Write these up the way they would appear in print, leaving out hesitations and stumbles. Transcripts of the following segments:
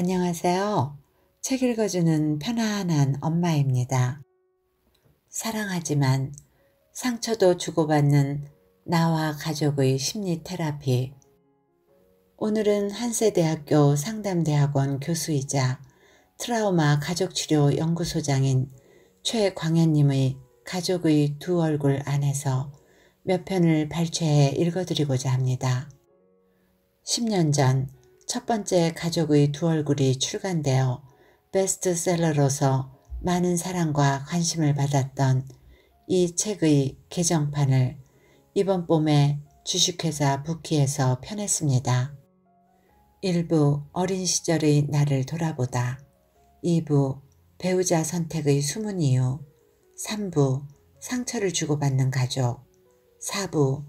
안녕하세요. 책 읽어주는 편안한 엄마입니다. 사랑하지만 상처도 주고받는 나와 가족의 심리 테라피. 오늘은 한세대학교 상담대학원 교수이자 트라우마 가족치료 연구소장인 최광현님의 가족의 두 얼굴 안에서 몇 편을 발췌해 읽어드리고자 합니다. 10년 전 첫 번째 가족의 두 얼굴이 출간되어 베스트셀러로서 많은 사랑과 관심을 받았던 이 책의 개정판을 이번 봄에 주식회사 부키에서 펴냈습니다. 1부 어린 시절의 나를 돌아보다, 2부 배우자 선택의 숨은 이유, 3부 상처를 주고받는 가족, 4부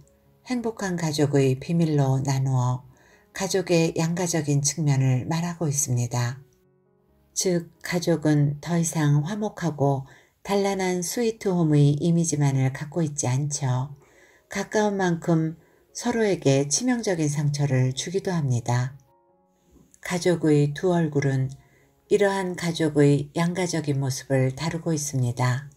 행복한 가족의 비밀로 나누어 가족의 양가적인 측면을 말하고 있습니다. 즉, 가족은 더 이상 화목하고 단란한 스위트홈의 이미지만을 갖고 있지 않죠. 가까운 만큼 서로에게 치명적인 상처를 주기도 합니다. 가족의 두 얼굴은 이러한 가족의 양가적인 모습을 다루고 있습니다.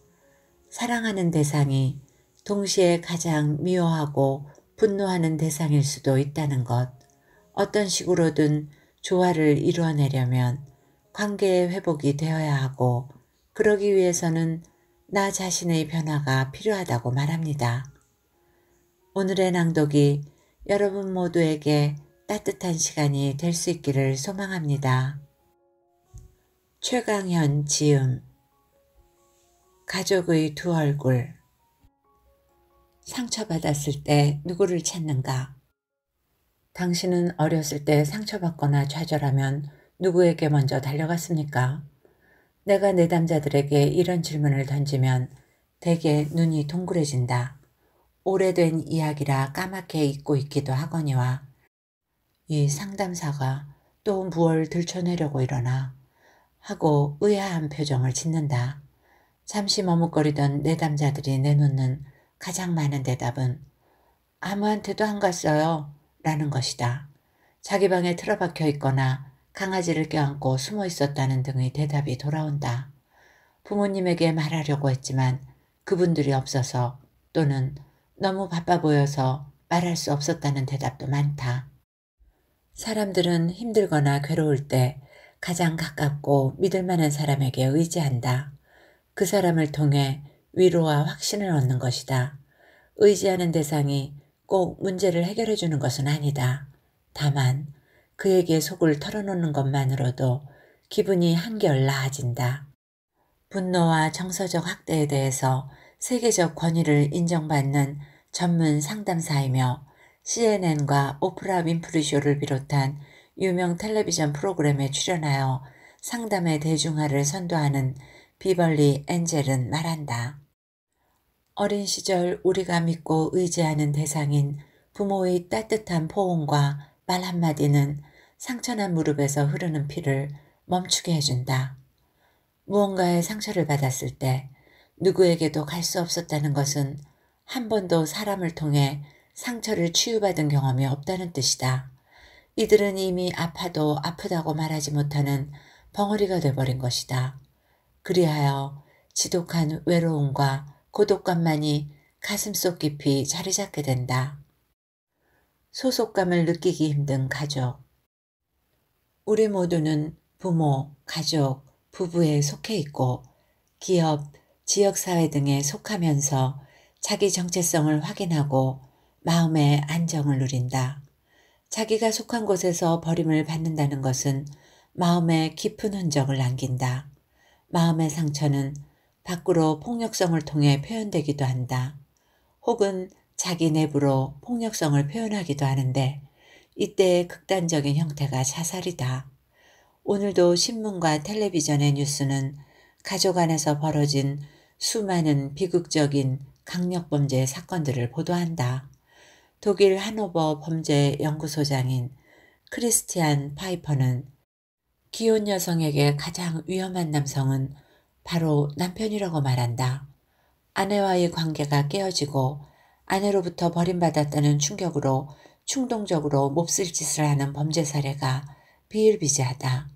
사랑하는 대상이 동시에 가장 미워하고 분노하는 대상일 수도 있다는 것, 어떤 식으로든 조화를 이루어내려면 관계의 회복이 되어야 하고, 그러기 위해서는 나 자신의 변화가 필요하다고 말합니다. 오늘의 낭독이 여러분 모두에게 따뜻한 시간이 될 수 있기를 소망합니다. 최광현 지음. 가족의 두 얼굴. 상처받았을 때 누구를 찾는가? 당신은 어렸을 때 상처받거나 좌절하면 누구에게 먼저 달려갔습니까? 내가 내담자들에게 이런 질문을 던지면 대개 눈이 동그래진다. 오래된 이야기라 까맣게 잊고 있기도 하거니와 이 상담사가 또 무얼 들춰내려고 일어나 하고 의아한 표정을 짓는다. 잠시 머뭇거리던 내담자들이 내놓는 가장 많은 대답은 아무한테도 안 갔어요 라는 것이다. 자기 방에 틀어박혀 있거나 강아지를 껴안고 숨어 있었다는 등의 대답이 돌아온다. 부모님에게 말하려고 했지만 그분들이 없어서, 또는 너무 바빠 보여서 말할 수 없었다는 대답도 많다. 사람들은 힘들거나 괴로울 때 가장 가깝고 믿을 만한 사람에게 의지한다. 그 사람을 통해 위로와 확신을 얻는 것이다. 의지하는 대상이 꼭 문제를 해결해 주는 것은 아니다. 다만 그에게 속을 털어놓는 것만으로도 기분이 한결 나아진다. 분노와 정서적 학대에 대해서 세계적 권위를 인정받는 전문 상담사이며 CNN과 오프라 윈프리 쇼를 비롯한 유명 텔레비전 프로그램에 출연하여 상담의 대중화를 선도하는 비벌리 엔젤은 말한다. 어린 시절 우리가 믿고 의지하는 대상인 부모의 따뜻한 포옹과 말 한마디는 상처난 무릎에서 흐르는 피를 멈추게 해준다. 무언가의 상처를 받았을 때 누구에게도 갈 수 없었다는 것은 한 번도 사람을 통해 상처를 치유받은 경험이 없다는 뜻이다. 이들은 이미 아파도 아프다고 말하지 못하는 벙어리가 돼버린 것이다. 그리하여 지독한 외로움과 고독감만이 가슴속 깊이 자리 잡게 된다. 소속감을 느끼기 힘든 가족. 우리 모두는 부모, 가족, 부부에 속해 있고 기업, 지역사회 등에 속하면서 자기 정체성을 확인하고 마음의 안정을 누린다. 자기가 속한 곳에서 버림을 받는다는 것은 마음에 깊은 흔적을 남긴다. 마음의 상처는 밖으로 폭력성을 통해 표현되기도 한다. 혹은 자기 내부로 폭력성을 표현하기도 하는데 이때의 극단적인 형태가 자살이다. 오늘도 신문과 텔레비전의 뉴스는 가족 안에서 벌어진 수많은 비극적인 강력범죄 사건들을 보도한다. 독일 하노버 범죄연구소장인 크리스티안 파이퍼는 기혼 여성에게 가장 위험한 남성은 바로 남편이라고 말한다. 아내와의 관계가 깨어지고 아내로부터 버림받았다는 충격으로 충동적으로 몹쓸 짓을 하는 범죄 사례가 비일비재하다.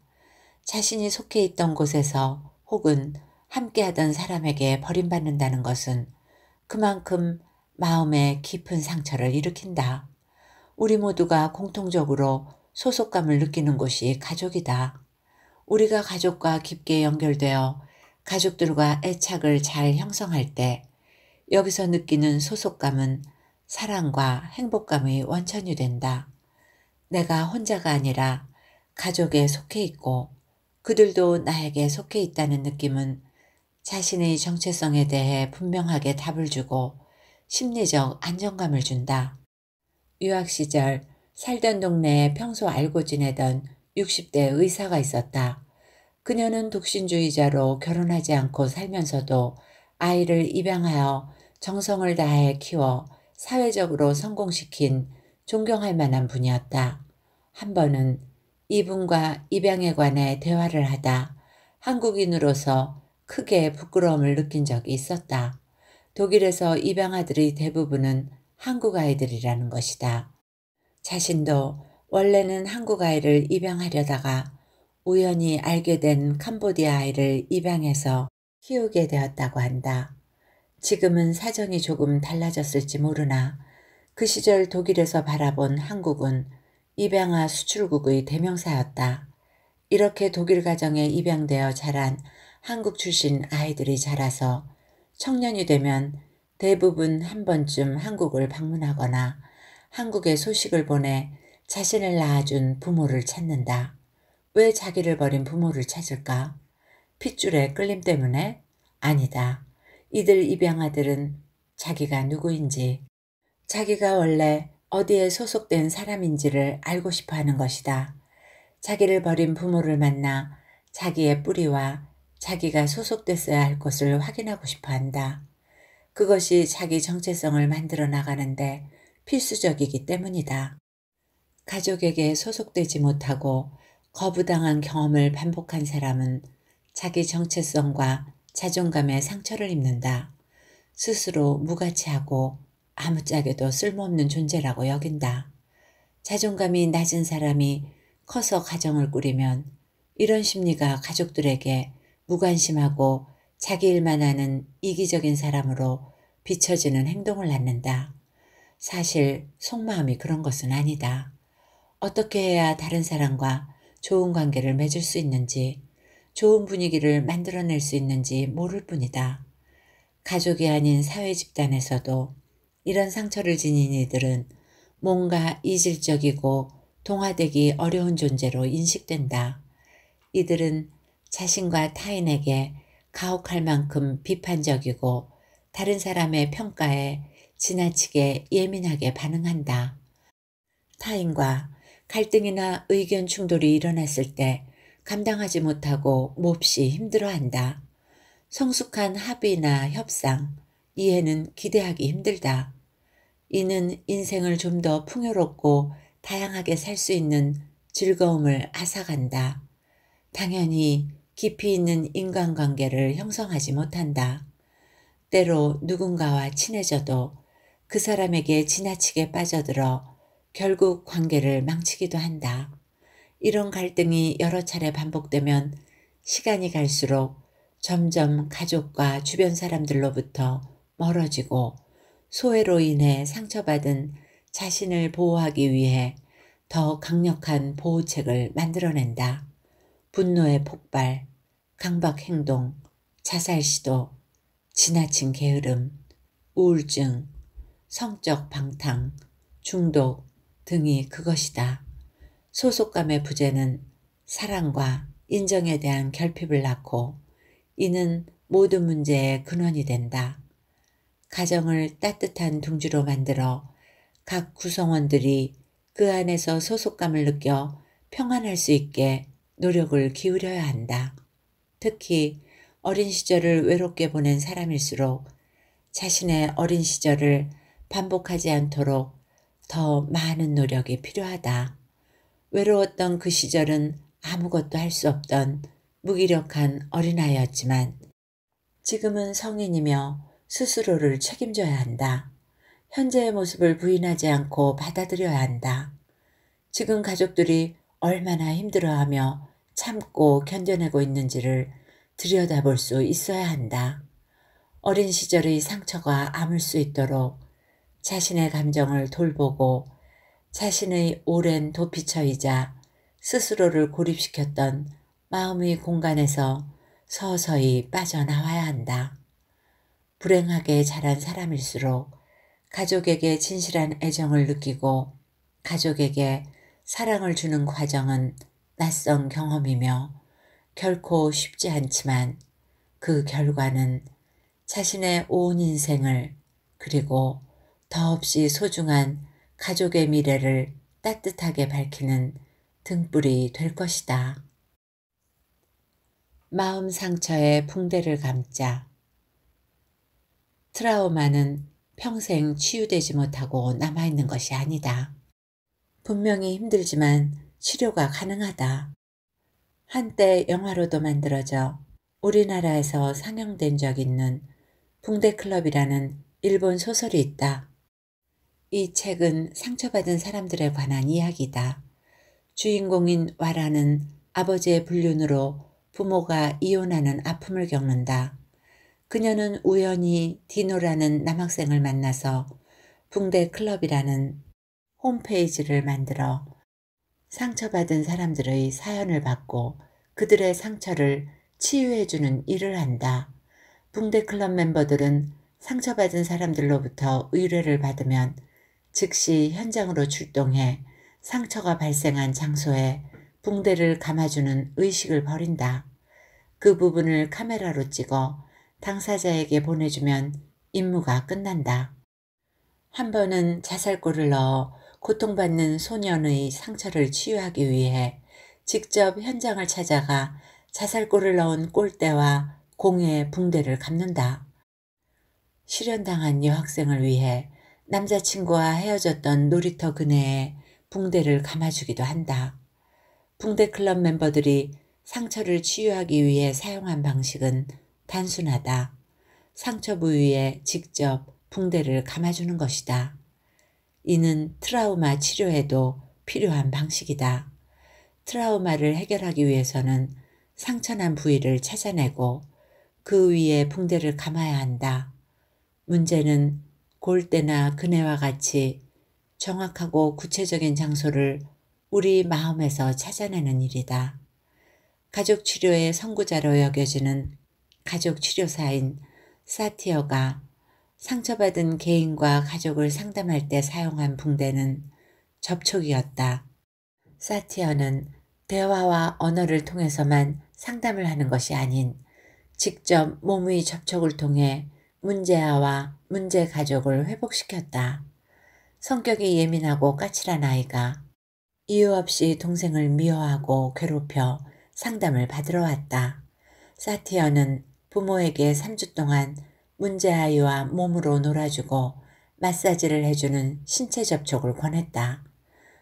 자신이 속해 있던 곳에서 혹은 함께하던 사람에게 버림받는다는 것은 그만큼 마음에 깊은 상처를 일으킨다. 우리 모두가 공통적으로 소속감을 느끼는 곳이 가족이다. 우리가 가족과 깊게 연결되어 가족들과 애착을 잘 형성할 때 여기서 느끼는 소속감은 사랑과 행복감의 원천이 된다. 내가 혼자가 아니라 가족에 속해 있고 그들도 나에게 속해 있다는 느낌은 자신의 정체성에 대해 분명하게 답을 주고 심리적 안정감을 준다. 유학 시절 살던 동네에 평소 알고 지내던 60대 의사가 있었다. 그녀는 독신주의자로 결혼하지 않고 살면서도 아이를 입양하여 정성을 다해 키워 사회적으로 성공시킨 존경할 만한 분이었다. 한 번은 이분과 입양에 관해 대화를 하다 한국인으로서 크게 부끄러움을 느낀 적이 있었다. 독일에서 입양아들의 대부분은 한국 아이들이라는 것이다. 자신도 원래는 한국 아이를 입양하려다가 우연히 알게 된 캄보디아 아이를 입양해서 키우게 되었다고 한다. 지금은 사정이 조금 달라졌을지 모르나 그 시절 독일에서 바라본 한국은 입양아 수출국의 대명사였다. 이렇게 독일 가정에 입양되어 자란 한국 출신 아이들이 자라서 청년이 되면 대부분 한 번쯤 한국을 방문하거나 한국에 소식을 보내 자신을 낳아준 부모를 찾는다. 왜 자기를 버린 부모를 찾을까? 핏줄의 끌림 때문에? 아니다. 이들 입양아들은 자기가 누구인지, 자기가 원래 어디에 소속된 사람인지를 알고 싶어 하는 것이다. 자기를 버린 부모를 만나 자기의 뿌리와 자기가 소속됐어야 할 곳을 확인하고 싶어 한다. 그것이 자기 정체성을 만들어 나가는데 필수적이기 때문이다. 가족에게 소속되지 못하고 거부당한 경험을 반복한 사람은 자기 정체성과 자존감에 상처를 입는다. 스스로 무가치하고 아무짝에도 쓸모없는 존재라고 여긴다. 자존감이 낮은 사람이 커서 가정을 꾸리면 이런 심리가 가족들에게 무관심하고 자기 일만 하는 이기적인 사람으로 비춰지는 행동을 낳는다. 사실 속마음이 그런 것은 아니다. 어떻게 해야 다른 사람과 좋은 관계를 맺을 수 있는지, 좋은 분위기를 만들어낼 수 있는지 모를 뿐이다. 가족이 아닌 사회 집단에서도 이런 상처를 지닌 이들은 뭔가 이질적이고 동화되기 어려운 존재로 인식된다. 이들은 자신과 타인에게 가혹할 만큼 비판적이고 다른 사람의 평가에 지나치게 예민하게 반응한다. 타인과 갈등이나 의견 충돌이 일어났을 때 감당하지 못하고 몹시 힘들어한다. 성숙한 합의나 협상, 이해는 기대하기 힘들다. 이는 인생을 좀 더 풍요롭고 다양하게 살 수 있는 즐거움을 앗아간다. 당연히 깊이 있는 인간관계를 형성하지 못한다. 때로 누군가와 친해져도 그 사람에게 지나치게 빠져들어 결국 관계를 망치기도 한다. 이런 갈등이 여러 차례 반복되면 시간이 갈수록 점점 가족과 주변 사람들로부터 멀어지고 소외로 인해 상처받은 자신을 보호하기 위해 더 강력한 보호책을 만들어낸다. 분노의 폭발, 강박 행동, 자살 시도, 지나친 게으름, 우울증, 성적 방탕, 중독 등이 그것이다. 소속감의 부재는 사랑과 인정에 대한 결핍을 낳고 이는 모든 문제의 근원이 된다. 가정을 따뜻한 둥지로 만들어 각 구성원들이 그 안에서 소속감을 느껴 평안할 수 있게 노력을 기울여야 한다. 특히 어린 시절을 외롭게 보낸 사람일수록 자신의 어린 시절을 반복하지 않도록 더 많은 노력이 필요하다. 외로웠던 그 시절은 아무것도 할 수 없던 무기력한 어린아이였지만 지금은 성인이며 스스로를 책임져야 한다. 현재의 모습을 부인하지 않고 받아들여야 한다. 지금 가족들이 얼마나 힘들어하며 참고 견뎌내고 있는지를 들여다볼 수 있어야 한다. 어린 시절의 상처가 아물 수 있도록 자신의 감정을 돌보고 자신의 오랜 도피처이자 스스로를 고립시켰던 마음의 공간에서 서서히 빠져나와야 한다. 불행하게 자란 사람일수록 가족에게 진실한 애정을 느끼고 가족에게 사랑을 주는 과정은 낯선 경험이며 결코 쉽지 않지만 그 결과는 자신의 온 인생을 그리고 더없이 소중한 가족의 미래를 따뜻하게 밝히는 등불이 될 것이다. 마음 상처에 붕대를 감자. 트라우마는 평생 치유되지 못하고 남아있는 것이 아니다. 분명히 힘들지만 치료가 가능하다. 한때 영화로도 만들어져 우리나라에서 상영된 적 있는 붕대클럽이라는 일본 소설이 있다. 이 책은 상처받은 사람들에 관한 이야기다. 주인공인 와라는 아버지의 불륜으로 부모가 이혼하는 아픔을 겪는다. 그녀는 우연히 디노라는 남학생을 만나서 붕대클럽이라는 홈페이지를 만들어 상처받은 사람들의 사연을 받고 그들의 상처를 치유해주는 일을 한다. 붕대클럽 멤버들은 상처받은 사람들로부터 의뢰를 받으면 즉시 현장으로 출동해 상처가 발생한 장소에 붕대를 감아주는 의식을 벌인다. 그 부분을 카메라로 찍어 당사자에게 보내주면 임무가 끝난다. 한 번은 자살골을 넣어 고통받는 소년의 상처를 치유하기 위해 직접 현장을 찾아가 자살골을 넣은 골대와 공에 붕대를 감는다. 실연당한 여학생을 위해 남자친구와 헤어졌던 놀이터 그네에 붕대를 감아주기도 한다. 붕대클럽 멤버들이 상처를 치유하기 위해 사용한 방식은 단순하다. 상처 부위에 직접 붕대를 감아주는 것이다. 이는 트라우마 치료에도 필요한 방식이다. 트라우마를 해결하기 위해서는 상처난 부위를 찾아내고 그 위에 붕대를 감아야 한다. 문제는 골대나 그네와 같이 정확하고 구체적인 장소를 우리 마음에서 찾아내는 일이다. 가족치료의 선구자로 여겨지는 가족치료사인 사티어가 상처받은 개인과 가족을 상담할 때 사용한 붕대는 접촉이었다. 사티어는 대화와 언어를 통해서만 상담을 하는 것이 아닌 직접 몸의 접촉을 통해 문제아와 문제 가족을 회복시켰다. 성격이 예민하고 까칠한 아이가 이유 없이 동생을 미워하고 괴롭혀 상담을 받으러 왔다. 사티어는 부모에게 3주 동안 문제아이와 몸으로 놀아주고 마사지를 해주는 신체 접촉을 권했다.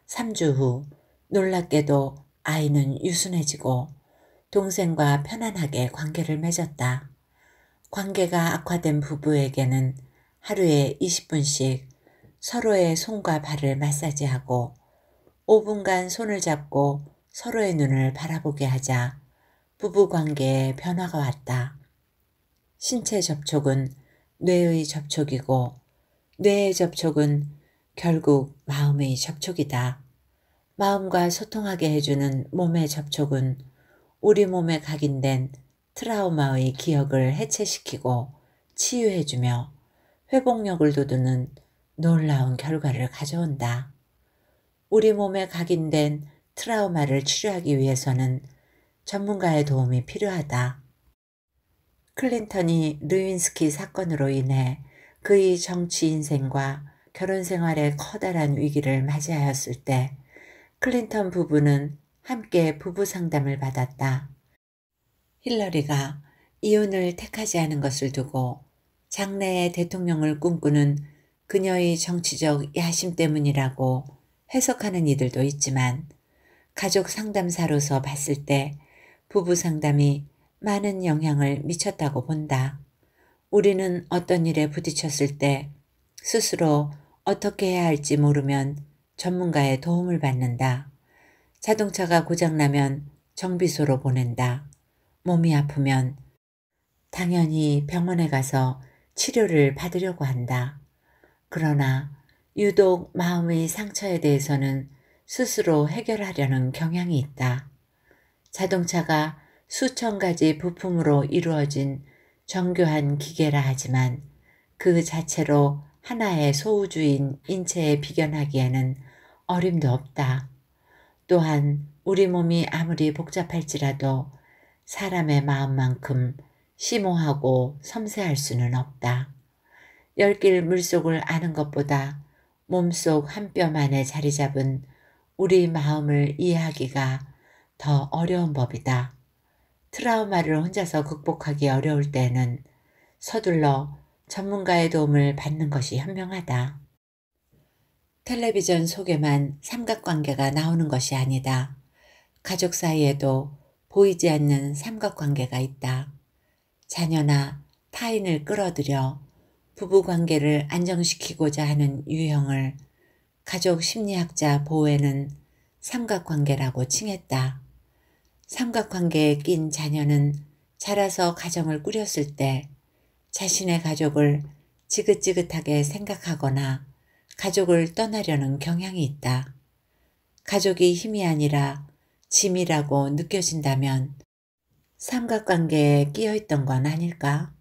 3주 후 놀랍게도 아이는 유순해지고 동생과 편안하게 관계를 맺었다. 관계가 악화된 부부에게는 하루에 20분씩 서로의 손과 발을 마사지하고 5분간 손을 잡고 서로의 눈을 바라보게 하자 부부관계에 변화가 왔다. 신체 접촉은 뇌의 접촉이고 뇌의 접촉은 결국 마음의 접촉이다. 마음과 소통하게 해주는 몸의 접촉은 우리 몸에 각인된 트라우마의 기억을 해체시키고 치유해주며 회복력을 돋우는 놀라운 결과를 가져온다. 우리 몸에 각인된 트라우마를 치료하기 위해서는 전문가의 도움이 필요하다. 클린턴이 르윈스키 사건으로 인해 그의 정치 인생과 결혼 생활에 커다란 위기를 맞이하였을 때 클린턴 부부는 함께 부부 상담을 받았다. 힐러리가 이혼을 택하지 않은 것을 두고 장래의 대통령을 꿈꾸는 그녀의 정치적 야심 때문이라고 해석하는 이들도 있지만 가족 상담사로서 봤을 때 부부 상담이 많은 영향을 미쳤다고 본다. 우리는 어떤 일에 부딪혔을 때 스스로 어떻게 해야 할지 모르면 전문가의 도움을 받는다. 자동차가 고장나면 정비소로 보낸다. 몸이 아프면 당연히 병원에 가서 치료를 받으려고 한다. 그러나 유독 마음의 상처에 대해서는 스스로 해결하려는 경향이 있다. 자동차가 수천 가지 부품으로 이루어진 정교한 기계라 하지만 그 자체로 하나의 소우주인 인체에 비견하기에는 어림도 없다. 또한 우리 몸이 아무리 복잡할지라도 사람의 마음만큼 심오하고 섬세할 수는 없다. 열길 물속을 아는 것보다 몸속 한 뼘 안에 자리 잡은 우리 마음을 이해하기가 더 어려운 법이다. 트라우마를 혼자서 극복하기 어려울 때는 서둘러 전문가의 도움을 받는 것이 현명하다. 텔레비전 속에만 삼각관계가 나오는 것이 아니다. 가족 사이에도 보이지 않는 삼각관계가 있다. 자녀나 타인을 끌어들여 부부관계를 안정시키고자 하는 유형을 가족 심리학자 보웨는 삼각관계라고 칭했다. 삼각관계에 낀 자녀는 자라서 가정을 꾸렸을 때 자신의 가족을 지긋지긋하게 생각하거나 가족을 떠나려는 경향이 있다. 가족이 힘이 아니라 짐이라고 느껴진다면 삼각관계에 끼어있던 건 아닐까?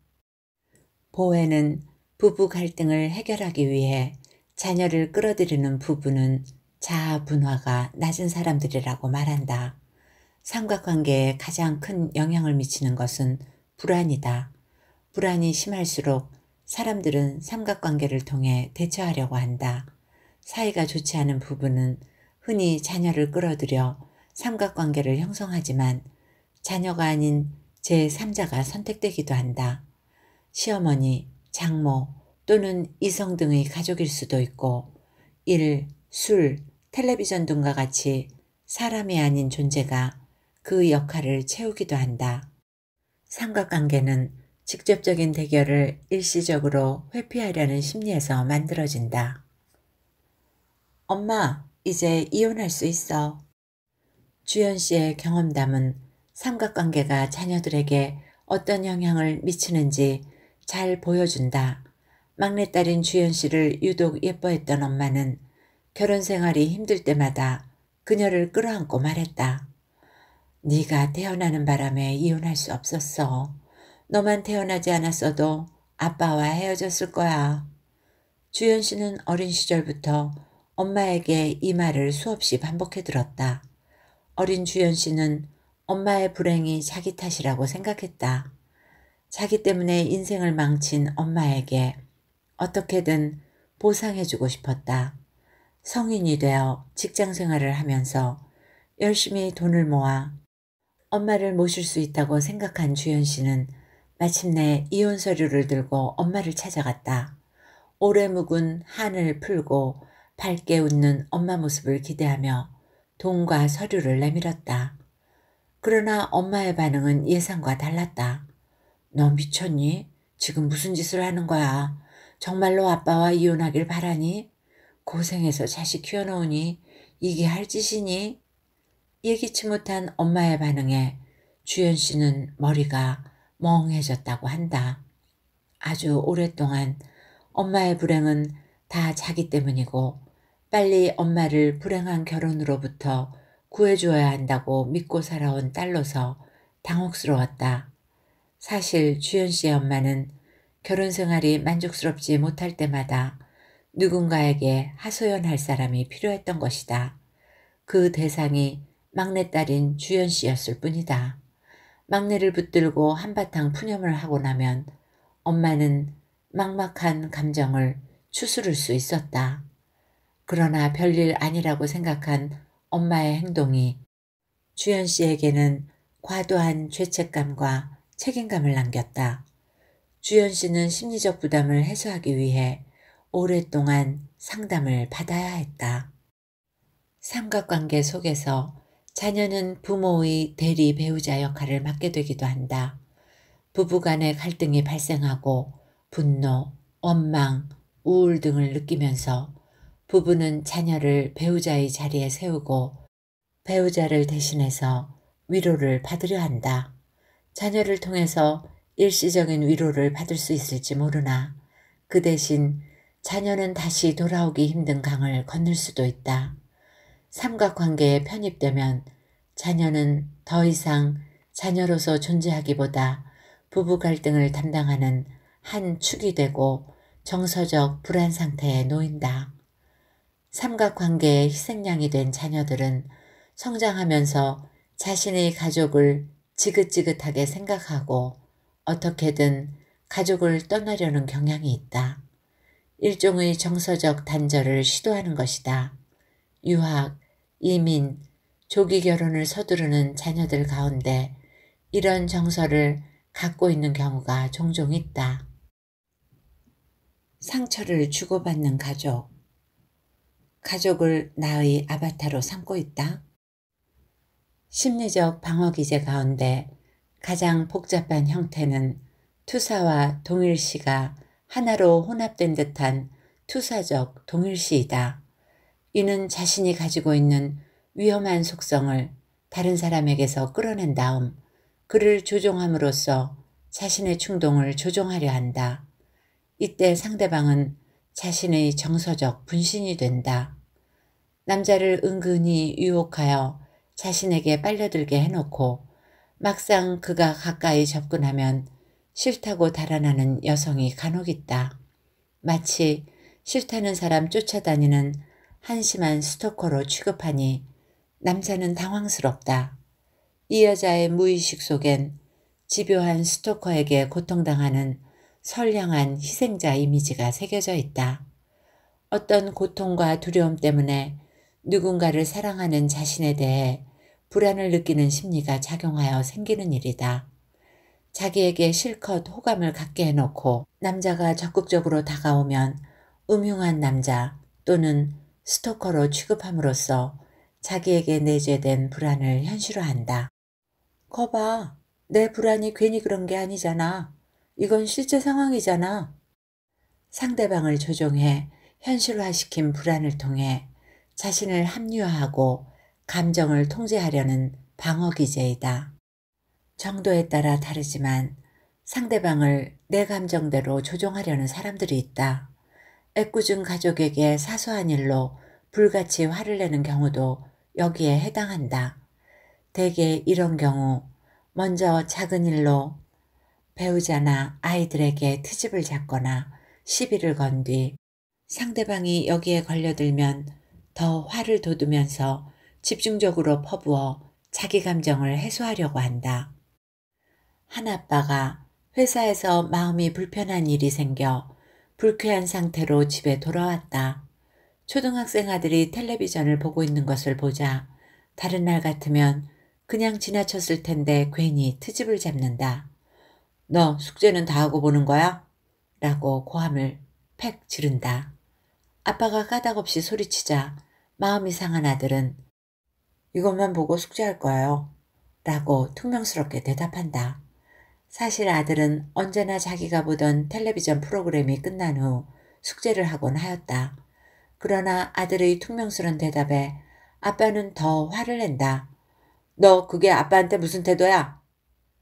보웨는 부부 갈등을 해결하기 위해 자녀를 끌어들이는 부부는 자아 분화가 낮은 사람들이라고 말한다. 삼각관계에 가장 큰 영향을 미치는 것은 불안이다. 불안이 심할수록 사람들은 삼각관계를 통해 대처하려고 한다. 사이가 좋지 않은 부부는 흔히 자녀를 끌어들여 삼각관계를 형성하지만 자녀가 아닌 제3자가 선택되기도 한다. 시어머니, 장모 또는 이성 등의 가족일 수도 있고 일, 술, 텔레비전 등과 같이 사람이 아닌 존재가 그 역할을 채우기도 한다. 삼각관계는 직접적인 대결을 일시적으로 회피하려는 심리에서 만들어진다. 엄마, 이제 이혼할 수 있어. 주연 씨의 경험담은 삼각관계가 자녀들에게 어떤 영향을 미치는지 잘 보여준다. 막내딸인 주연 씨를 유독 예뻐했던 엄마는 결혼 생활이 힘들 때마다 그녀를 끌어안고 말했다. 네가 태어나는 바람에 이혼할 수 없었어. 너만 태어나지 않았어도 아빠와 헤어졌을 거야. 주연 씨는 어린 시절부터 엄마에게 이 말을 수없이 반복해 들었다. 어린 주연 씨는 엄마의 불행이 자기 탓이라고 생각했다. 자기 때문에 인생을 망친 엄마에게 어떻게든 보상해주고 싶었다. 성인이 되어 직장 생활을 하면서 열심히 돈을 모아 엄마를 모실 수 있다고 생각한 주연 씨는 마침내 이혼 서류를 들고 엄마를 찾아갔다. 오래 묵은 한을 풀고 밝게 웃는 엄마 모습을 기대하며 돈과 서류를 내밀었다. 그러나 엄마의 반응은 예상과 달랐다. 너 미쳤니? 지금 무슨 짓을 하는 거야? 정말로 아빠와 이혼하길 바라니? 고생해서 자식 키워놓으니 이게 할 짓이니? 예기치 못한 엄마의 반응에 주연 씨는 머리가 멍해졌다고 한다. 아주 오랫동안 엄마의 불행은 다 자기 때문이고 빨리 엄마를 불행한 결혼으로부터 구해줘야 한다고 믿고 살아온 딸로서 당혹스러웠다. 사실 주연 씨의 엄마는 결혼 생활이 만족스럽지 못할 때마다 누군가에게 하소연할 사람이 필요했던 것이다. 그 대상이 막내딸인 주연 씨였을 뿐이다. 막내를 붙들고 한바탕 푸념을 하고 나면 엄마는 막막한 감정을 추스를 수 있었다. 그러나 별일 아니라고 생각한 엄마의 행동이 주연 씨에게는 과도한 죄책감과 책임감을 남겼다. 주연 씨는 심리적 부담을 해소하기 위해 오랫동안 상담을 받아야 했다. 삼각관계 속에서 자녀는 부모의 대리 배우자 역할을 맡게 되기도 한다. 부부 간의 갈등이 발생하고 분노, 원망, 우울 등을 느끼면서 부부는 자녀를 배우자의 자리에 세우고 배우자를 대신해서 위로를 받으려 한다. 자녀를 통해서 일시적인 위로를 받을 수 있을지 모르나 그 대신 자녀는 다시 돌아오기 힘든 강을 건널 수도 있다. 삼각관계에 편입되면 자녀는 더 이상 자녀로서 존재하기보다 부부 갈등을 담당하는 한 축이 되고 정서적 불안 상태에 놓인다. 삼각관계의 희생양이 된 자녀들은 성장하면서 자신의 가족을 지긋지긋하게 생각하고 어떻게든 가족을 떠나려는 경향이 있다. 일종의 정서적 단절을 시도하는 것이다. 유학, 이민, 조기 결혼을 서두르는 자녀들 가운데 이런 정서를 갖고 있는 경우가 종종 있다. 상처를 주고받는 가족. 가족을 나의 아바타로 삼고 있다. 심리적 방어기제 가운데 가장 복잡한 형태는 투사와 동일시가 하나로 혼합된 듯한 투사적 동일시이다. 이는 자신이 가지고 있는 위험한 속성을 다른 사람에게서 끌어낸 다음 그를 조종함으로써 자신의 충동을 조종하려 한다. 이때 상대방은 자신의 정서적 분신이 된다. 남자를 은근히 유혹하여 자신에게 빨려들게 해놓고 막상 그가 가까이 접근하면 싫다고 달아나는 여성이 간혹 있다. 마치 싫다는 사람 쫓아다니는 한심한 스토커로 취급하니 남자는 당황스럽다. 이 여자의 무의식 속엔 집요한 스토커에게 고통당하는 선량한 희생자 이미지가 새겨져 있다. 어떤 고통과 두려움 때문에 누군가를 사랑하는 자신에 대해 불안을 느끼는 심리가 작용하여 생기는 일이다. 자기에게 실컷 호감을 갖게 해놓고 남자가 적극적으로 다가오면 음흉한 남자 또는 스토커로 취급함으로써 자기에게 내재된 불안을 현실화한다. 거봐, 내 불안이 괜히 그런 게 아니잖아. 이건 실제 상황이잖아. 상대방을 조종해 현실화시킨 불안을 통해 자신을 합리화하고 감정을 통제하려는 방어기제이다. 정도에 따라 다르지만 상대방을 내 감정대로 조종하려는 사람들이 있다. 애꿎은 가족에게 사소한 일로 불같이 화를 내는 경우도 여기에 해당한다. 대개 이런 경우 먼저 작은 일로 배우자나 아이들에게 트집을 잡거나 시비를 건 뒤 상대방이 여기에 걸려들면 더 화를 돋우면서 집중적으로 퍼부어 자기 감정을 해소하려고 한다. 한 아빠가 회사에서 마음이 불편한 일이 생겨 불쾌한 상태로 집에 돌아왔다. 초등학생 아들이 텔레비전을 보고 있는 것을 보자 다른 날 같으면 그냥 지나쳤을 텐데 괜히 트집을 잡는다. 너 숙제는 다 하고 보는 거야? 라고 고함을 팩 지른다. 아빠가 까닭없이 소리치자 마음이 상한 아들은 이것만 보고 숙제할 거예요. 라고 퉁명스럽게 대답한다. 사실 아들은 언제나 자기가 보던 텔레비전 프로그램이 끝난 후 숙제를 하곤 하였다. 그러나 아들의 퉁명스런 대답에 아빠는 더 화를 낸다. 너 그게 아빠한테 무슨 태도야?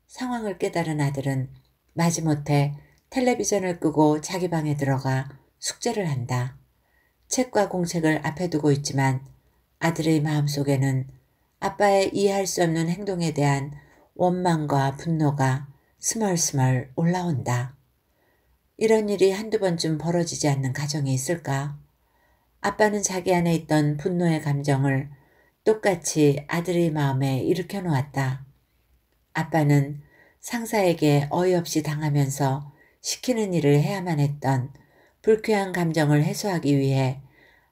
상황을 깨달은 아들은 마지못해 텔레비전을 끄고 자기 방에 들어가 숙제를 한다. 책과 공책을 앞에 두고 있지만 아들의 마음속에는 아빠의 이해할 수 없는 행동에 대한 원망과 분노가 스멀스멀 올라온다. 이런 일이 한두 번쯤 벌어지지 않는 가정이 있을까? 아빠는 자기 안에 있던 분노의 감정을 똑같이 아들의 마음에 일으켜 놓았다. 아빠는 상사에게 어이없이 당하면서 시키는 일을 해야만 했던 불쾌한 감정을 해소하기 위해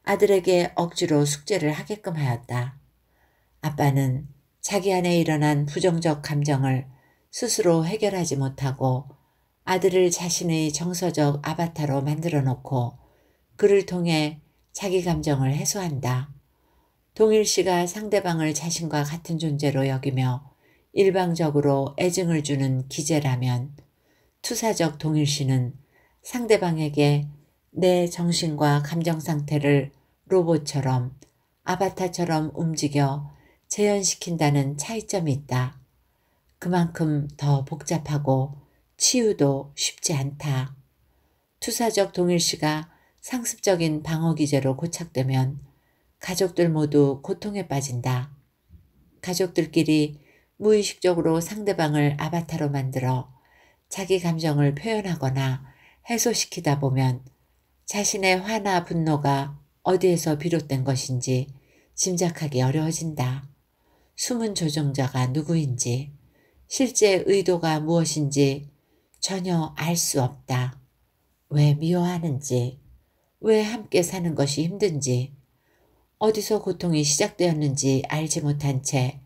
아들에게 억지로 숙제를 하게끔 하였다. 아빠는 자기 안에 일어난 부정적 감정을 스스로 해결하지 못하고 아들을 자신의 정서적 아바타로 만들어 놓고 그를 통해 자기 감정을 해소한다. 동일시가 상대방을 자신과 같은 존재로 여기며 일방적으로 애증을 주는 기제라면 투사적 동일시는 상대방에게 내 정신과 감정 상태를 로봇처럼 아바타처럼 움직여 재현시킨다는 차이점이 있다. 그만큼 더 복잡하고 치유도 쉽지 않다. 투사적 동일시가 상습적인 방어 기제로 고착되면 가족들 모두 고통에 빠진다. 가족들끼리 무의식적으로 상대방을 아바타로 만들어 자기 감정을 표현하거나 해소시키다 보면 자신의 화나 분노가 어디에서 비롯된 것인지 짐작하기 어려워진다. 숨은 조종자가 누구인지, 실제 의도가 무엇인지 전혀 알 수 없다. 왜 미워하는지, 왜 함께 사는 것이 힘든지, 어디서 고통이 시작되었는지 알지 못한 채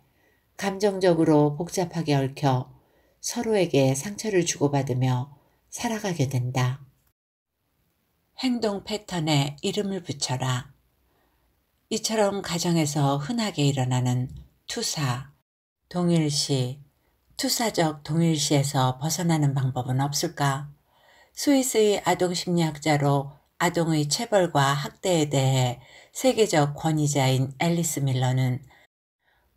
감정적으로 복잡하게 얽혀 서로에게 상처를 주고받으며 살아가게 된다. 행동 패턴에 이름을 붙여라. 이처럼 가정에서 흔하게 일어나는 투사, 동일시, 투사적 동일시에서 벗어나는 방법은 없을까? 스위스의 아동심리학자로 아동의 체벌과 학대에 대해 세계적 권위자인 앨리스 밀러는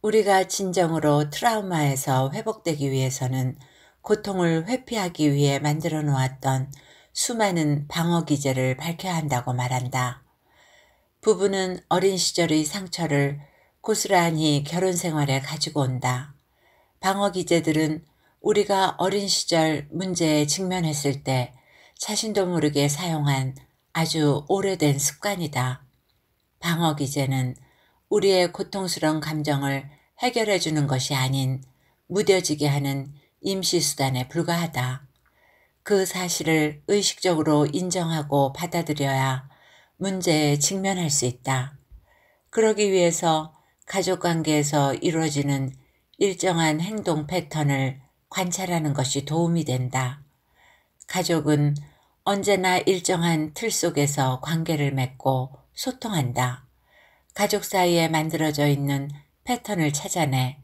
우리가 진정으로 트라우마에서 회복되기 위해서는 고통을 회피하기 위해 만들어 놓았던 수많은 방어 기제를 밝혀야 한다고 말한다. 부부는 어린 시절의 상처를 고스란히 결혼 생활에 가지고 온다. 방어 기제들은 우리가 어린 시절 문제에 직면했을 때 자신도 모르게 사용한 아주 오래된 습관이다. 방어 기제는 우리의 고통스러운 감정을 해결해 주는 것이 아닌 무뎌지게 하는 임시수단에 불과하다. 그 사실을 의식적으로 인정하고 받아들여야 문제에 직면할 수 있다. 그러기 위해서 가족관계에서 이루어지는 일정한 행동 패턴을 관찰하는 것이 도움이 된다. 가족은 언제나 일정한 틀 속에서 관계를 맺고 소통한다. 가족 사이에 만들어져 있는 패턴을 찾아내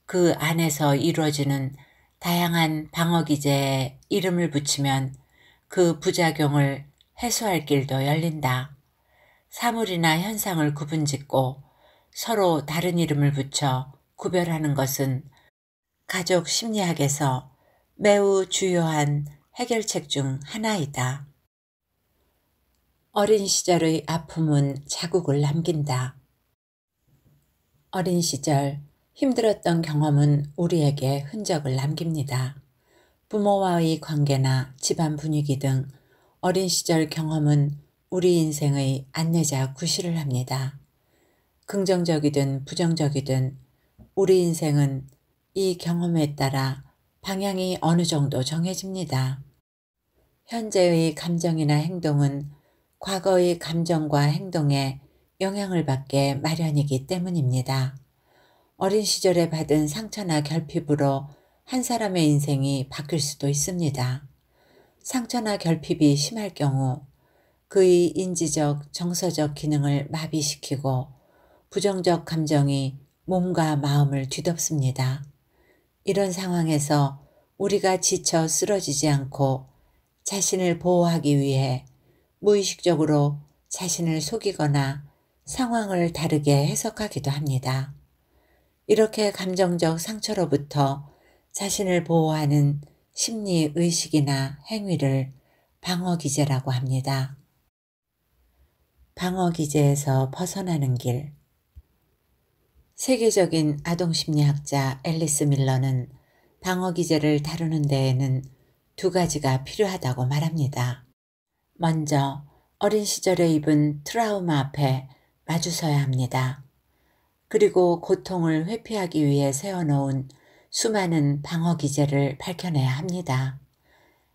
그 안에서 이루어지는 다양한 방어 기제에 이름을 붙이면 그 부작용을 해소할 길도 열린다. 사물이나 현상을 구분짓고 서로 다른 이름을 붙여 구별하는 것은 가족 심리학에서 매우 주요한 해결책 중 하나이다. 어린 시절의 아픔은 자국을 남긴다. 어린 시절 힘들었던 경험은 우리에게 흔적을 남깁니다. 부모와의 관계나 집안 분위기 등 어린 시절 경험은 우리 인생의 안내자 구실을 합니다. 긍정적이든 부정적이든 우리 인생은 이 경험에 따라 방향이 어느 정도 정해집니다. 현재의 감정이나 행동은 과거의 감정과 행동에 영향을 받게 마련이기 때문입니다. 어린 시절에 받은 상처나 결핍으로 한 사람의 인생이 바뀔 수도 있습니다. 상처나 결핍이 심할 경우 그의 인지적, 정서적 기능을 마비시키고 부정적 감정이 몸과 마음을 뒤덮습니다. 이런 상황에서 우리가 지쳐 쓰러지지 않고 자신을 보호하기 위해 무의식적으로 자신을 속이거나 상황을 다르게 해석하기도 합니다. 이렇게 감정적 상처로부터 자신을 보호하는 심리 의식이나 행위를 방어 기제라고 합니다. 방어 기제에서 벗어나는 길. 세계적인 아동심리학자 앨리스 밀러는 방어 기제를 다루는 데에는 두 가지가 필요하다고 말합니다. 먼저 어린 시절에 입은 트라우마 앞에 마주서야 합니다. 그리고 고통을 회피하기 위해 세워놓은 수많은 방어 기제를 밝혀내야 합니다.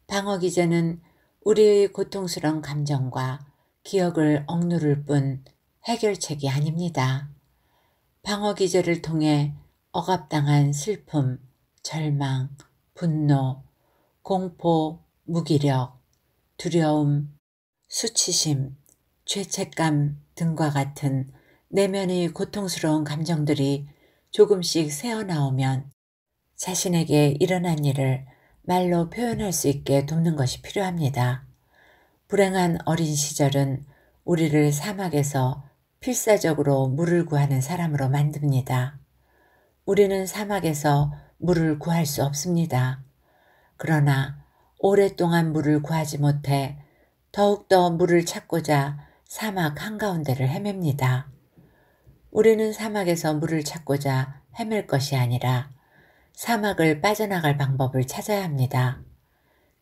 방어 기제는 우리의 고통스러운 감정과 기억을 억누를 뿐 해결책이 아닙니다. 방어 기제를 통해 억압당한 슬픔, 절망, 분노, 공포, 무기력, 두려움, 수치심, 죄책감 등과 같은 내면의 고통스러운 감정들이 조금씩 새어나오면 자신에게 일어난 일을 말로 표현할 수 있게 돕는 것이 필요합니다. 불행한 어린 시절은 우리를 사막에서 필사적으로 물을 구하는 사람으로 만듭니다. 우리는 사막에서 물을 구할 수 없습니다. 그러나 오랫동안 물을 구하지 못해 더욱더 물을 찾고자 사막 한가운데를 헤맵니다. 우리는 사막에서 물을 찾고자 헤맬 것이 아니라 사막을 빠져나갈 방법을 찾아야 합니다.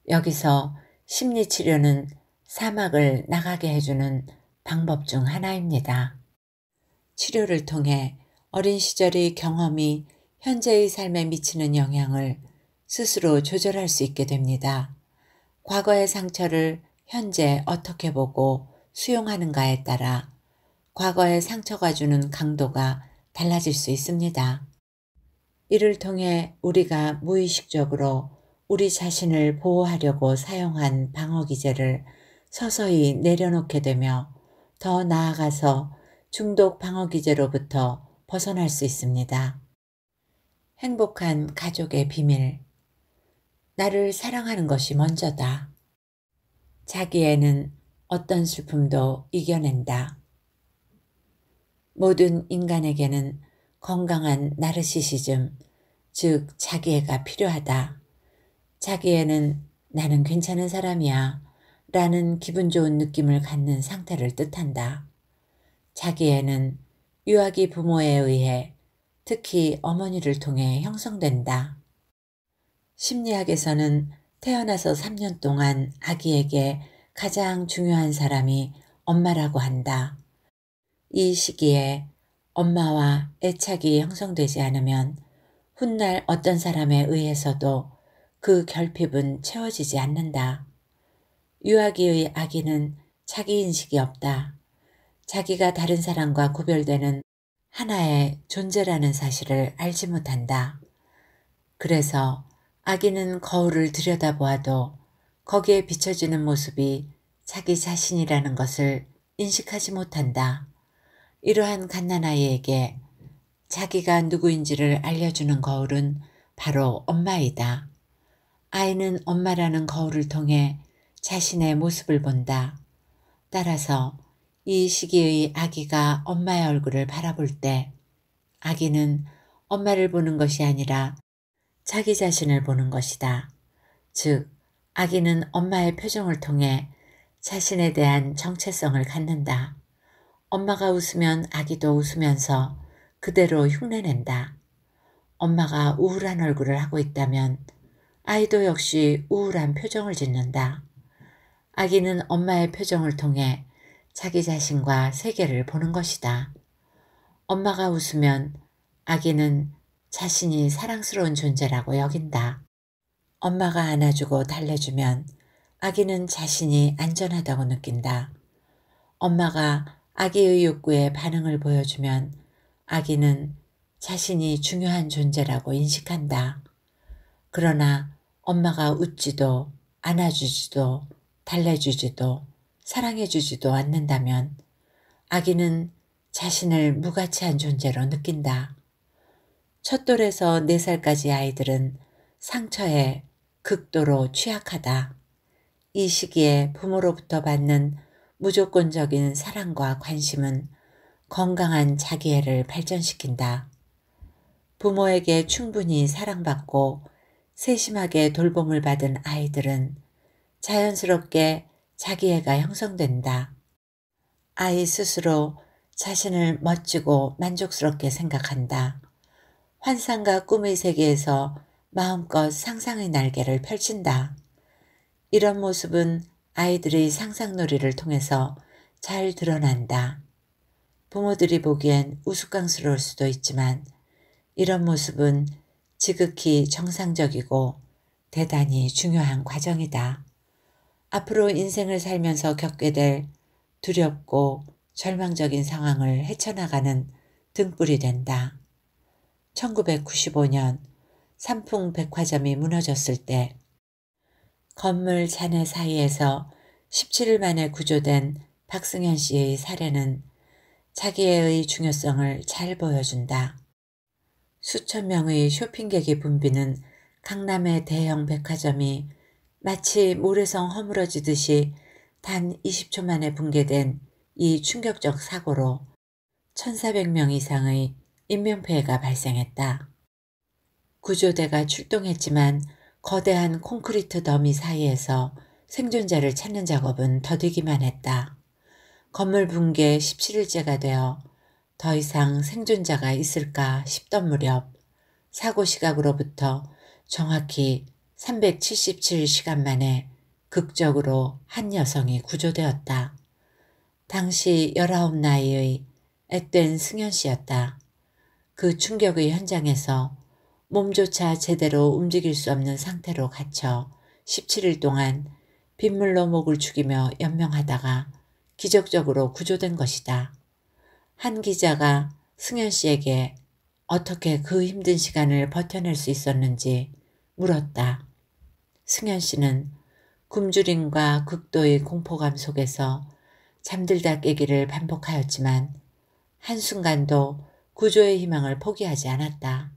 여기서 심리치료는 사막을 나가게 해주는 방법 중 하나입니다. 치료를 통해 어린 시절의 경험이 현재의 삶에 미치는 영향을 스스로 조절할 수 있게 됩니다. 과거의 상처를 현재 어떻게 보고 수용하는가에 따라 과거의 상처가 주는 강도가 달라질 수 있습니다. 이를 통해 우리가 무의식적으로 우리 자신을 보호하려고 사용한 방어기제를 서서히 내려놓게 되며 더 나아가서 중독 방어기제로부터 벗어날 수 있습니다. 행복한 가족의 비밀. 나를 사랑하는 것이 먼저다. 자기애는 어떤 슬픔도 이겨낸다. 모든 인간에게는 건강한 나르시시즘, 즉 자기애가 필요하다. 자기애는 나는 괜찮은 사람이야 라는 기분 좋은 느낌을 갖는 상태를 뜻한다. 자기애는 유아기 부모에 의해 특히 어머니를 통해 형성된다. 심리학에서는 태어나서 3년 동안 아기에게 가장 중요한 사람이 엄마라고 한다. 이 시기에 엄마와 애착이 형성되지 않으면 훗날 어떤 사람에 의해서도 그 결핍은 채워지지 않는다. 유아기의 아기는 자기인식이 없다. 자기가 다른 사람과 구별되는 하나의 존재라는 사실을 알지 못한다. 그래서 아기는 거울을 들여다보아도 거기에 비춰지는 모습이 자기 자신이라는 것을 인식하지 못한다. 이러한 갓난아이에게 자기가 누구인지를 알려주는 거울은 바로 엄마이다. 아이는 엄마라는 거울을 통해 자신의 모습을 본다. 따라서 이 시기의 아기가 엄마의 얼굴을 바라볼 때 아기는 엄마를 보는 것이 아니라 자기 자신을 보는 것이다. 즉, 아기는 엄마의 표정을 통해 자신에 대한 정체성을 갖는다. 엄마가 웃으면 아기도 웃으면서 그대로 흉내낸다. 엄마가 우울한 얼굴을 하고 있다면 아이도 역시 우울한 표정을 짓는다. 아기는 엄마의 표정을 통해 자기 자신과 세계를 보는 것이다. 엄마가 웃으면 아기는 자신이 사랑스러운 존재라고 여긴다. 엄마가 안아주고 달래주면 아기는 자신이 안전하다고 느낀다. 엄마가 아기의 욕구에 반응을 보여주면 아기는 자신이 중요한 존재라고 인식한다. 그러나 엄마가 웃지도 안아주지도 달래주지도 사랑해주지도 않는다면 아기는 자신을 무가치한 존재로 느낀다. 첫돌에서 4살까지 아이들은 상처에 극도로 취약하다. 이 시기에 부모로부터 받는 무조건적인 사랑과 관심은 건강한 자기애를 발전시킨다. 부모에게 충분히 사랑받고 세심하게 돌봄을 받은 아이들은 자연스럽게 자기애가 형성된다. 아이 스스로 자신을 멋지고 만족스럽게 생각한다. 환상과 꿈의 세계에서 마음껏 상상의 날개를 펼친다. 이런 모습은 아이들의 상상놀이를 통해서 잘 드러난다. 부모들이 보기엔 우스꽝스러울 수도 있지만 이런 모습은 지극히 정상적이고 대단히 중요한 과정이다. 앞으로 인생을 살면서 겪게 될 두렵고 절망적인 상황을 헤쳐나가는 등불이 된다. 1995년 삼풍백화점이 무너졌을 때 건물 잔해 사이에서 17일 만에 구조된 박승현 씨의 사례는 자기애의 중요성을 잘 보여준다. 수천 명의 쇼핑객이 붐비는 강남의 대형 백화점이 마치 모래성 허물어지듯이 단 20초 만에 붕괴된 이 충격적 사고로 1,400명 이상의 인명피해가 발생했다. 구조대가 출동했지만 거대한 콘크리트 더미 사이에서 생존자를 찾는 작업은 더디기만 했다. 건물 붕괴 17일째가 되어 더 이상 생존자가 있을까 싶던 무렵 사고 시각으로부터 정확히 377시간 만에 극적으로 한 여성이 구조되었다. 당시 19 나이의 앳된 승현 씨였다. 그 충격의 현장에서 몸조차 제대로 움직일 수 없는 상태로 갇혀 17일 동안 빗물로 목을 죽이며 연명하다가 기적적으로 구조된 것이다. 한 기자가 승현 씨에게 어떻게 그 힘든 시간을 버텨낼 수 있었는지 물었다. 승현 씨는 굶주림과 극도의 공포감 속에서 잠들다 깨기를 반복하였지만 한순간도 구조의 희망을 포기하지 않았다.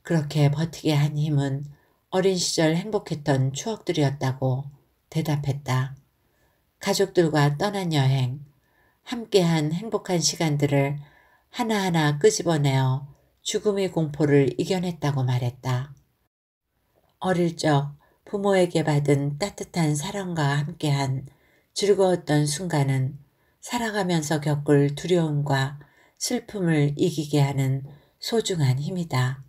그렇게 버티게 한 힘은 어린 시절 행복했던 추억들이었다고 대답했다. 가족들과 떠난 여행, 함께한 행복한 시간들을 하나하나 끄집어내어 죽음의 공포를 이겨냈다고 말했다. 어릴 적 부모에게 받은 따뜻한 사랑과 함께한 즐거웠던 순간은 살아가면서 겪을 두려움과 슬픔을 이기게 하는 소중한 힘이다.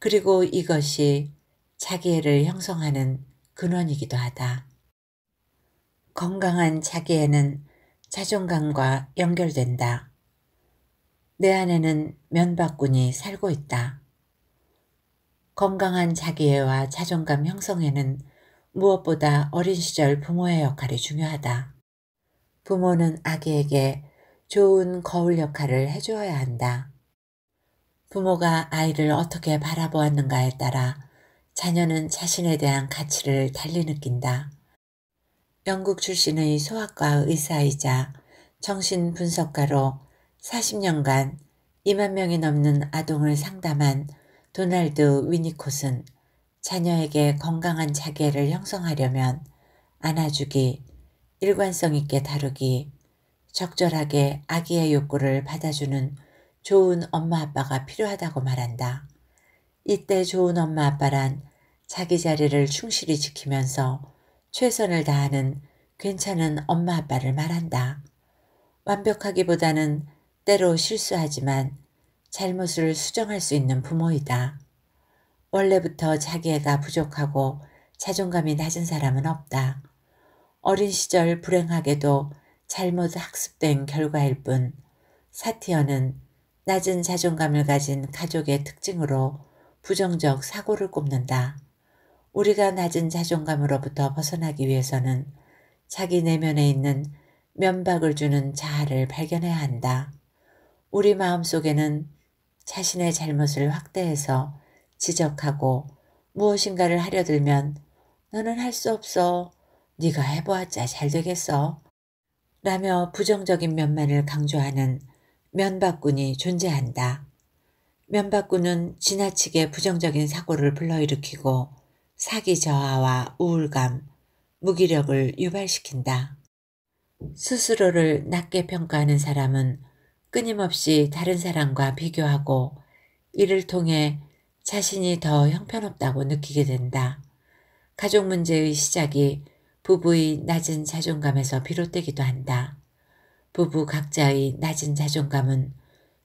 그리고 이것이 자기애를 형성하는 근원이기도 하다. 건강한 자기애는 자존감과 연결된다. 내 안에는 면박군이 살고 있다. 건강한 자기애와 자존감 형성에는 무엇보다 어린 시절 부모의 역할이 중요하다. 부모는 아기에게 좋은 거울 역할을 해주어야 한다. 부모가 아이를 어떻게 바라보았는가에 따라 자녀는 자신에 대한 가치를 달리 느낀다. 영국 출신의 소아과 의사이자 정신분석가로 40년간 2만 명이 넘는 아동을 상담한 도널드 위니콧은 자녀에게 건강한 자기애를 형성하려면 안아주기, 일관성 있게 다루기, 적절하게 아기의 욕구를 받아주는 좋은 엄마 아빠가 필요하다고 말한다. 이때 좋은 엄마 아빠란 자기 자리를 충실히 지키면서 최선을 다하는 괜찮은 엄마 아빠를 말한다. 완벽하기보다는 때로 실수하지만 잘못을 수정할 수 있는 부모이다. 원래부터 자기애가 부족하고 자존감이 낮은 사람은 없다. 어린 시절 불행하게도 잘못 학습된 결과일 뿐 사티어는 낮은 자존감을 가진 가족의 특징으로 부정적 사고를 꼽는다. 우리가 낮은 자존감으로부터 벗어나기 위해서는 자기 내면에 있는 면박을 주는 자아를 발견해야 한다. 우리 마음속에는 자신의 잘못을 확대해서 지적하고 무엇인가를 하려 들면 너는 할 수 없어. 네가 해보았자 잘 되겠어. 라며 부정적인 면만을 강조하는 면박군이 존재한다. 면박군은 지나치게 부정적인 사고를 불러일으키고 사기 저하와 우울감, 무기력을 유발시킨다. 스스로를 낮게 평가하는 사람은 끊임없이 다른 사람과 비교하고 이를 통해 자신이 더 형편없다고 느끼게 된다. 가족 문제의 시작이 부부의 낮은 자존감에서 비롯되기도 한다. 부부 각자의 낮은 자존감은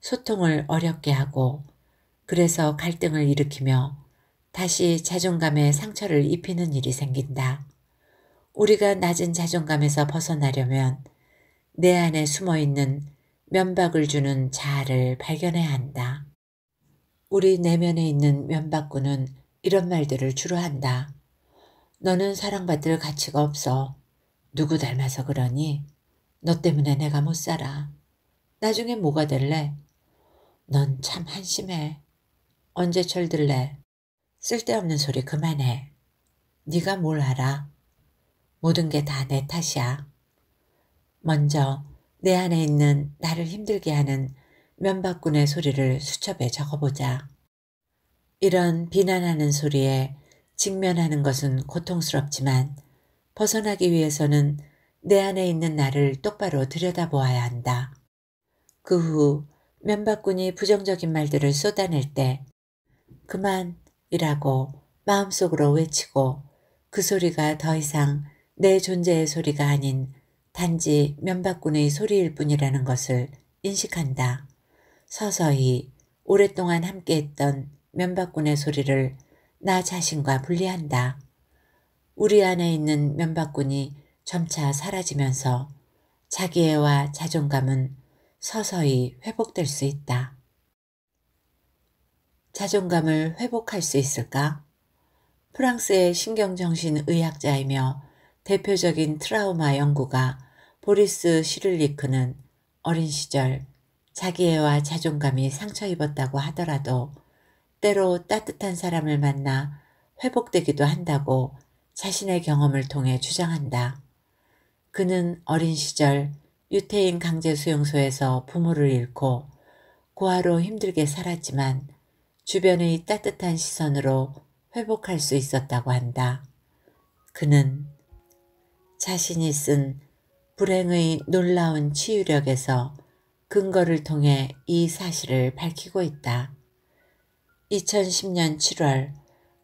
소통을 어렵게 하고 그래서 갈등을 일으키며 다시 자존감에 상처를 입히는 일이 생긴다. 우리가 낮은 자존감에서 벗어나려면 내 안에 숨어있는 면박을 주는 자아를 발견해야 한다. 우리 내면에 있는 면박군은 이런 말들을 주로 한다. 너는 사랑받을 가치가 없어. 누구 닮아서 그러니? 너 때문에 내가 못 살아. 나중에 뭐가 될래? 넌 참 한심해. 언제 철들래? 쓸데없는 소리 그만해. 네가 뭘 알아? 모든 게 다 내 탓이야. 먼저 내 안에 있는 나를 힘들게 하는 면박군의 소리를 수첩에 적어보자. 이런 비난하는 소리에 직면하는 것은 고통스럽지만 벗어나기 위해서는 내 안에 있는 나를 똑바로 들여다보아야 한다. 그 후 면박군이 부정적인 말들을 쏟아낼 때 그만 이라고 마음속으로 외치고 그 소리가 더 이상 내 존재의 소리가 아닌 단지 면박군의 소리일 뿐이라는 것을 인식한다. 서서히 오랫동안 함께했던 면박군의 소리를 나 자신과 분리한다. 우리 안에 있는 면박군이 점차 사라지면서 자기애와 자존감은 서서히 회복될 수 있다. 자존감을 회복할 수 있을까? 프랑스의 신경정신의학자이며 대표적인 트라우마 연구가 보리스 시를리크는 어린 시절 자기애와 자존감이 상처 입었다고 하더라도 때로 따뜻한 사람을 만나 회복되기도 한다고 자신의 경험을 통해 주장한다. 그는 어린 시절 유태인 강제수용소에서 부모를 잃고 고아로 힘들게 살았지만 주변의 따뜻한 시선으로 회복할 수 있었다고 한다. 그는 자신이 쓴 불행의 놀라운 치유력에서 근거를 통해 이 사실을 밝히고 있다. 2010년 7월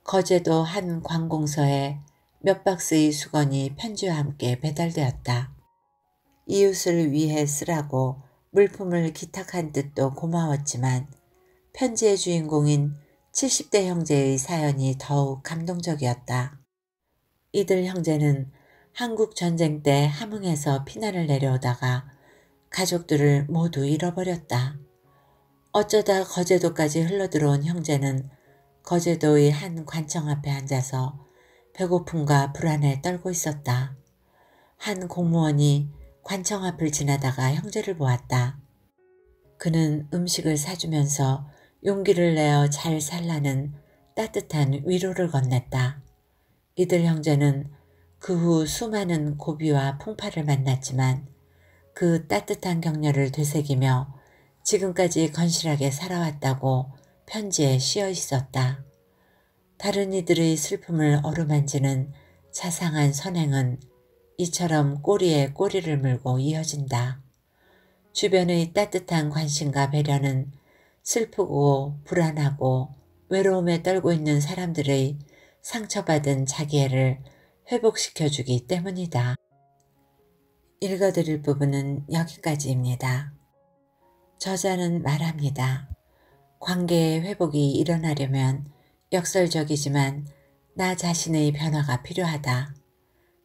거제도 한 관공서에 몇 박스의 수건이 편지와 함께 배달되었다. 이웃을 위해 쓰라고 물품을 기탁한 뜻도 고마웠지만 편지의 주인공인 70대 형제의 사연이 더욱 감동적이었다. 이들 형제는 한국 전쟁 때 함흥에서 피난을 내려오다가 가족들을 모두 잃어버렸다. 어쩌다 거제도까지 흘러들어온 형제는 거제도의 한 관청 앞에 앉아서 배고픔과 불안에 떨고 있었다. 한 공무원이 관청 앞을 지나다가 형제를 보았다. 그는 음식을 사주면서 용기를 내어 잘 살라는 따뜻한 위로를 건넸다. 이들 형제는 그 후 수많은 고비와 풍파를 만났지만 그 따뜻한 격려를 되새기며 지금까지 건실하게 살아왔다고 편지에 씌어 있었다. 다른 이들의 슬픔을 어루만지는 자상한 선행은 이처럼 꼬리에 꼬리를 물고 이어진다. 주변의 따뜻한 관심과 배려는 슬프고 불안하고 외로움에 떨고 있는 사람들의 상처받은 자기애를 회복시켜주기 때문이다. 읽어드릴 부분은 여기까지입니다. 저자는 말합니다. 관계의 회복이 일어나려면 역설적이지만 나 자신의 변화가 필요하다.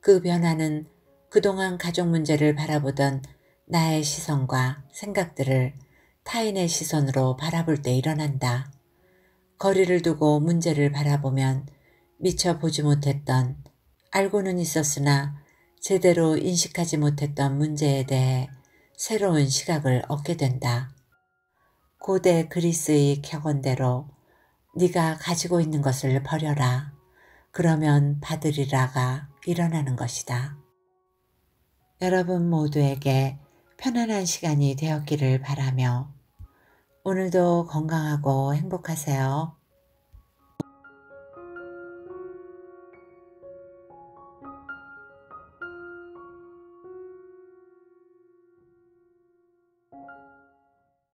그 변화는 그동안 가족 문제를 바라보던 나의 시선과 생각들을 타인의 시선으로 바라볼 때 일어난다. 거리를 두고 문제를 바라보면 미처 보지 못했던, 알고는 있었으나 제대로 인식하지 못했던 문제에 대해 새로운 시각을 얻게 된다. 고대 그리스의 격언대로 네가 가지고 있는 것을 버려라. 그러면 받으리라가 일어나는 것이다. 여러분 모두에게 편안한 시간이 되었기를 바라며 오늘도 건강하고 행복하세요.